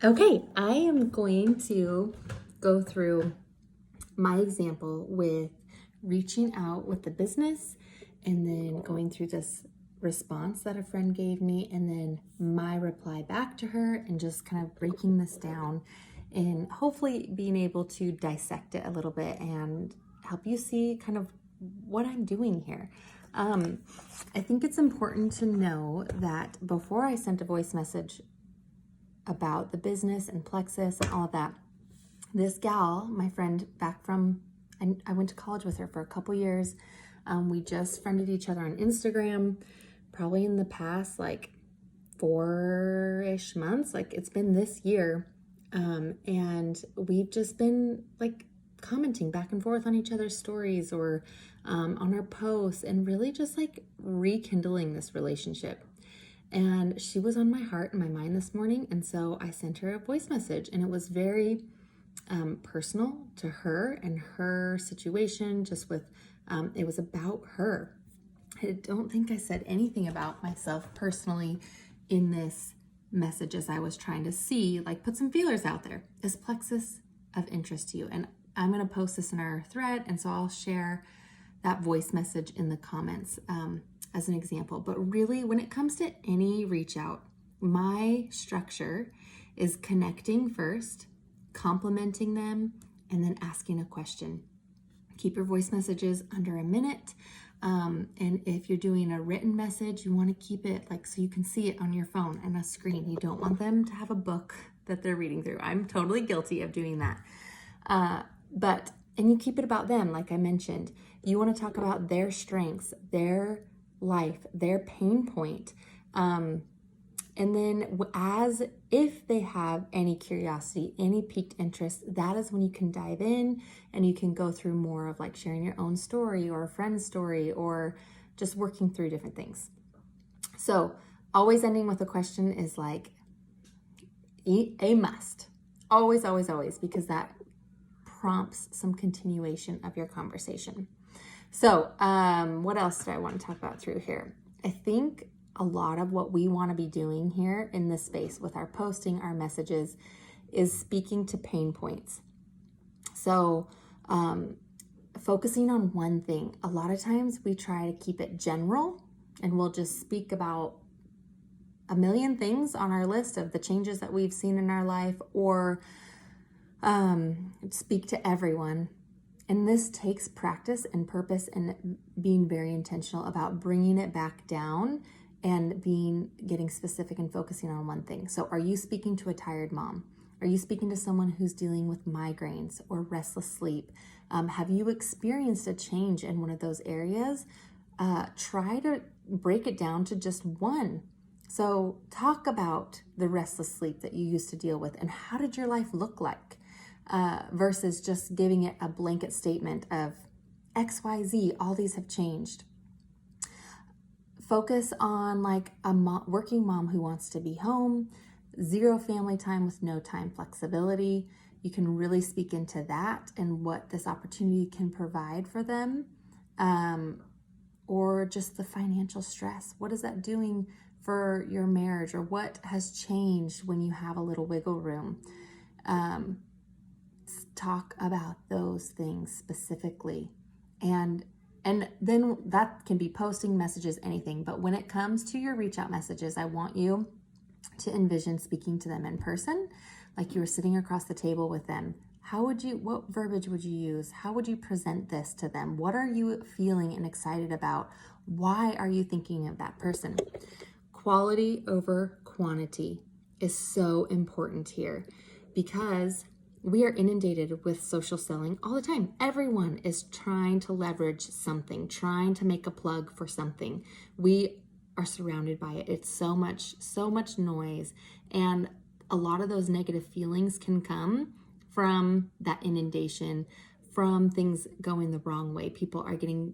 Okay, I am going to go through my example with reaching out with the business and then going through this response that a friend gave me and then my reply back to her and just kind of breaking this down and hopefully being able to dissect it a little bit and help you see kind of what I'm doing here. I think it's important to know that before I sent a voice message about the business and Plexus and all of that, this gal, my friend back from, I went to college with her for a couple years. We just friended each other on Instagram, probably in the past like 4-ish months. Like it's been this year. And we've just been like commenting back and forth on each other's stories or on our posts and really just like rekindling this relationship. And she was on my heart and my mind this morning. And so I sent her a voice message and it was very personal to her and her situation, just with, it was about her. I don't think I said anything about myself personally in this message as I was trying to see, like put some feelers out there. Is Plexus of interest to you? And I'm going to post this in our thread. And so I'll share that voice message in the comments as an example. But really, when it comes to any reach out, my structure is connecting first, complimenting them, and then asking a question. Keep your voice messages under a minute. And if you're doing a written message, you want to keep it like so you can see it on your phone and a screen. You don't want them to have a book that they're reading through. I'm totally guilty of doing that. And you keep it about them, like I mentioned. You want to talk about their strengths, their life, their pain point. And then as if they have any curiosity, any piqued interest, that is when you can dive in and you can go through more of like sharing your own story or a friend's story or just working through different things. So always ending with a question is like a must. Always, always, always, because that prompts some continuation of your conversation. So what else do I want to talk about through here? I think a lot of what we want to be doing here in this space with our posting, our messages, is speaking to pain points. So focusing on one thing. A lot of times we try to keep it general and we'll just speak about a million things on our list of the changes that we've seen in our life or speak to everyone. And this takes practice and purpose and being very intentional about bringing it back down and getting specific and focusing on one thing. So are you speaking to a tired mom? Are you speaking to someone who's dealing with migraines or restless sleep? Have you experienced a change in one of those areas? Try to break it down to just one. So talk about the restless sleep that you used to deal with and how did your life look like? Versus just giving it a blanket statement of XYZ, all these have changed. Focus on like a working mom who wants to be home, 0 family time with no time flexibility. You can really speak into that and what this opportunity can provide for them. Or just the financial stress. What is that doing for your marriage? Or what has changed when you have a little wiggle room? Talk about those things specifically. And then that can be posting messages, anything. But when it comes to your reach out messages, I want you to envision speaking to them in person, like you were sitting across the table with them. What verbiage would you use? How would you present this to them? What are you feeling and excited about? Why are you thinking of that person? Quality over quantity is so important here because we are inundated with social selling all the time. Everyone is trying to leverage something, trying to make a plug for something. We are surrounded by it. It's so much noise. And a lot of those negative feelings can come from that inundation, from things going the wrong way. People are getting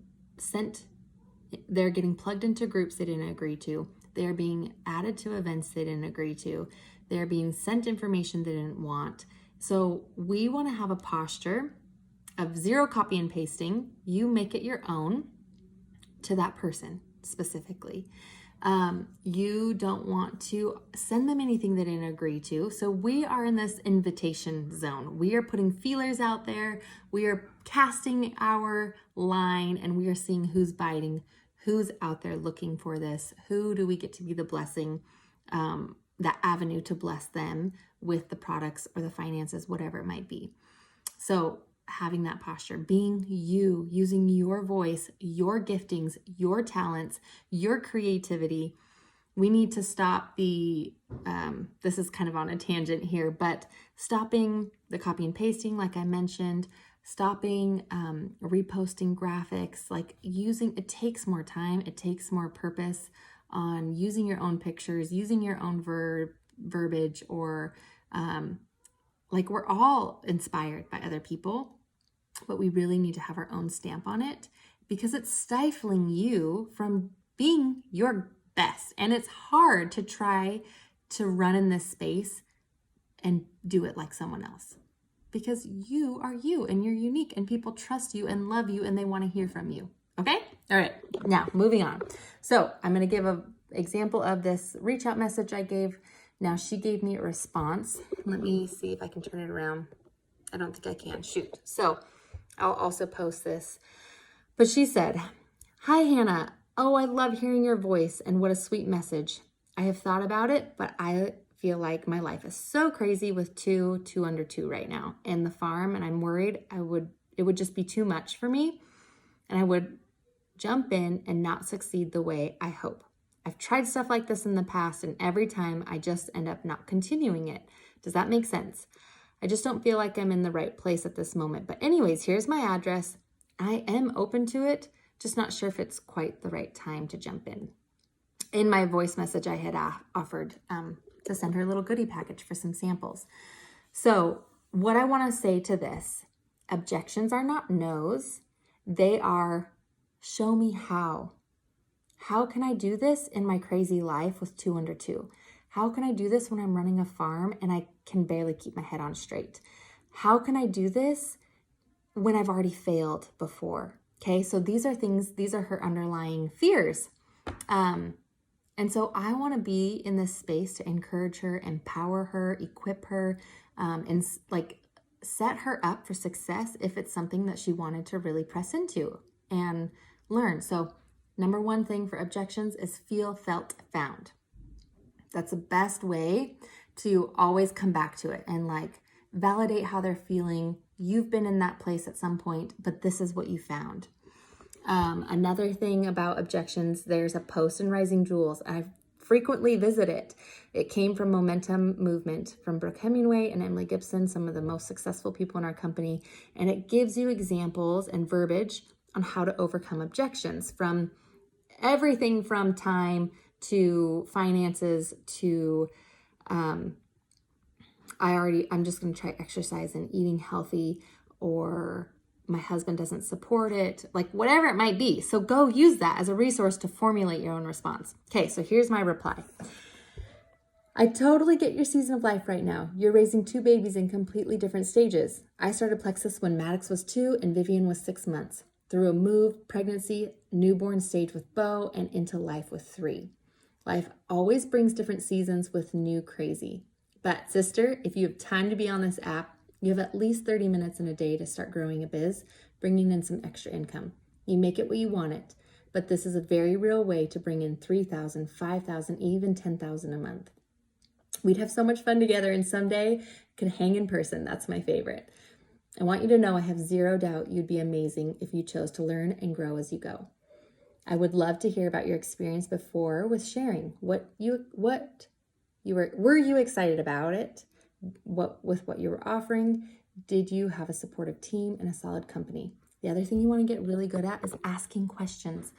they're getting plugged into groups they didn't agree to. They are being added to events they didn't agree to. They are being sent information they didn't want. So we want to have a posture of 0 copy and pasting. You make it your own to that person specifically. You don't want to send them anything they didn't agree to. So we are in this invitation zone. We are putting feelers out there. We are casting our line, and we are seeing who's biting, who's out there looking for this. Who do we get to be the blessing, that avenue to bless them with the products or the finances, whatever it might be. So having that posture, being you, using your voice, your giftings, your talents, your creativity. We need to stop this is kind of on a tangent here, but stopping the copy and pasting, like I mentioned, stopping reposting graphics, like it takes more time, it takes more purpose on using your own pictures, using your own verbiage, or like we're all inspired by other people, but we really need to have our own stamp on it because it's stifling you from being your best. And it's hard to try to run in this space and do it like someone else because you are you and you're unique and people trust you and love you and they want to hear from you. Okay? All right. Now, moving on. So I'm going to give an example of this reach out message I gave. Now, she gave me a response. Let me see if I can turn it around. I don't think I can. Shoot. So I'll also post this. But she said, "Hi, Hannah. Oh, I love hearing your voice and what a sweet message. I have thought about it, but I feel like my life is so crazy with two under two right now and the farm, and I'm worried it would just be too much for me, and I would jump in and not succeed the way I hope. I've tried stuff like this in the past, and every time I just end up not continuing it. Does that make sense? I just don't feel like I'm in the right place at this moment. But anyways, here's my address. I am open to it, just not sure if it's quite the right time to jump in." In my voice message, I had offered to send her a little goodie package for some samples. So what I want to say to this, objections are not no's. They are, show me how. How can I do this in my crazy life with 2 under 2? How can I do this when I'm running a farm and I can barely keep my head on straight? How can I do this when I've already failed before? Okay, so these are her underlying fears. And so I want to be in this space to encourage her, empower her, equip her, and like set her up for success if it's something that she wanted to really press into and learn. So number one thing for objections is feel, felt, found. That's the best way to always come back to it and like validate how they're feeling. You've been in that place at some point, but this is what you found. Another thing about objections, there's a post in Rising Jewels. I frequently visit it. It came from Momentum Movement from Brooke Hemingway and Emily Gibson, some of the most successful people in our company. And it gives you examples and verbiage on how to overcome objections from everything from time to finances to, I'm just going to try exercise and eating healthy, or my husband doesn't support it, like whatever it might be. So go use that as a resource to formulate your own response. Okay, so here's my reply. I totally get your season of life right now. You're raising 2 babies in completely different stages. I started Plexus when Maddox was 2 and Vivian was 6 months. Through a move, pregnancy, newborn stage with Bo, and into life with 3. Life always brings different seasons with new crazy. But sister, if you have time to be on this app, you have at least 30 minutes in a day to start growing a biz, bringing in some extra income. You make it what you want it, but this is a very real way to bring in $3,000, $5,000, even $10,000 a month. We'd have so much fun together, and someday could hang in person. That's my favorite. I want you to know I have zero doubt you'd be amazing if you chose to learn and grow as you go. I would love to hear about your experience before with sharing. Were you excited about it? With what you were offering? Did you have a supportive team and a solid company? The other thing you want to get really good at is asking questions.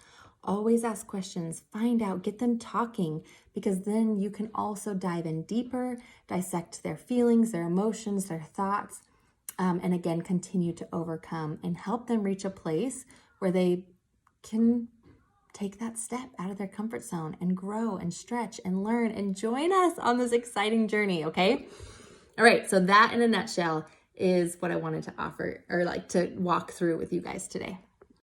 Always ask questions, find out, get them talking, because then you can also dive in deeper, dissect their feelings, their emotions, their thoughts, and again, continue to overcome and help them reach a place where they can take that step out of their comfort zone and grow and stretch and learn and join us on this exciting journey, okay? All right, so that in a nutshell is what I wanted to offer or like to walk through with you guys today.